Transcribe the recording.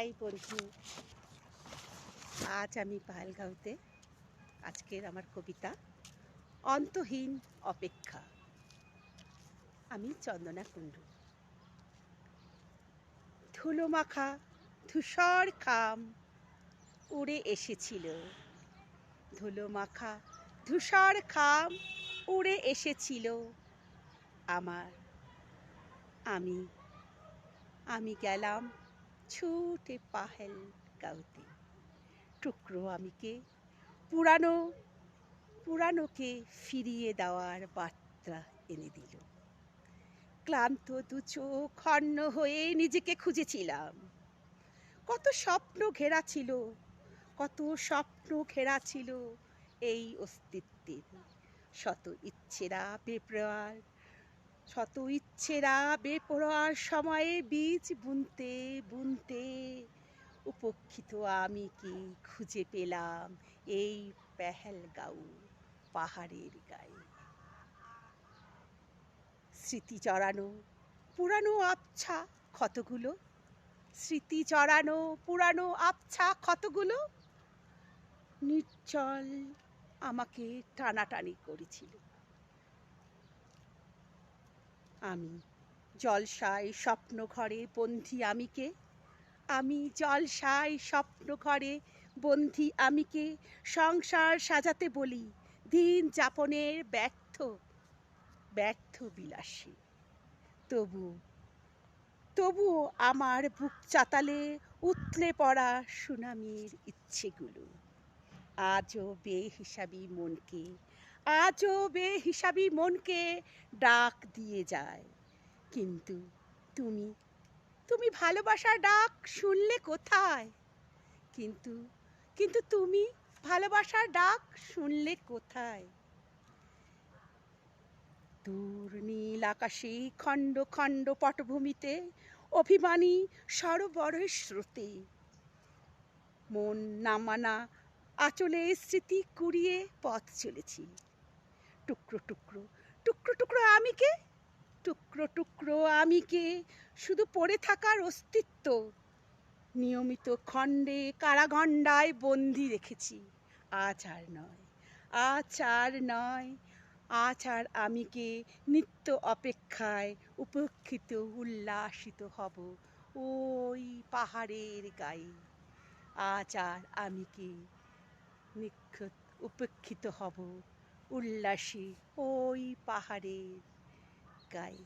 High বন্ধু, আজ আমি পাহেলগাঁওতে। আজকের আমার কবিতা অন্তহীন অপেক্ষা। আমি চন্দনা কুণ্ডু। ধুলো মাখা ধূসর খাম উড়ে এসেছিল, ধুলো মাখা ধূসর খাম উড়ে এসেছিল আমার। আমি আমি গেলাম ছুটে পাহেলগাঁওতে। টুকরো আমিকে পুরানোকে ফিরিয়ে দেওয়ার বার্তা এনে দিল। ক্লান্ত দু চোখ খন্ন হয়ে নিজেকে খুঁজেছিলাম। কত স্বপ্ন ঘেরা ছিল এই অস্তিত্বের। শত ইচ্ছেরা বেপরোয়ার সময়ে বীজ বুনতে উপেক্ষিত আমি কি খুঁজে পেলাম এই পাহেলগাঁও পাহাড়ের গায়ে। স্মৃতি জড়ানো পুরানো আবছা ক্ষতগুলো নির্জল আমাকে টানাটানি করেছিল। আমি জলসায় স্বপ্ন ঘরে বন্দি আমিকে সংসার সাজাতে বলি দিন যাপনের ব্যর্থ বিলাসী। তবুও আমার বুক চাতালে উতলে পড়া সুনামির ইচ্ছেগুলো আজও বেহিসাবি মনকে ডাক দিয়ে যায়। কিন্তু তুমি ভালোবাসার ডাক শুনলে কোথায়? কিন্তু তুমি ভালোবাসার ডাক শুনলে কোথায়? দূর নীল আকাশে খণ্ড খণ্ড পটভূমিতে অভিমানী সরোবরের স্রোতে মন নামানা আঁচলে স্মৃতি কুড়িয়ে পথ চলেছি। টুকরো টুকরো আমিকে শুধু পড়ে থাকার অস্তিত্ব নিয়মিত খণ্ডে কারাগণ্ডায় বন্দি রেখেছি। আজ আর আমিকে নিত্য অপেক্ষায় উপেক্ষিত উল্লাসিত হব ওই পাহাড়ের গায়ে। আজ আর আমিকে উপেক্ষিত হব উল্লাসী ওই পাহাড়ের গায়ে।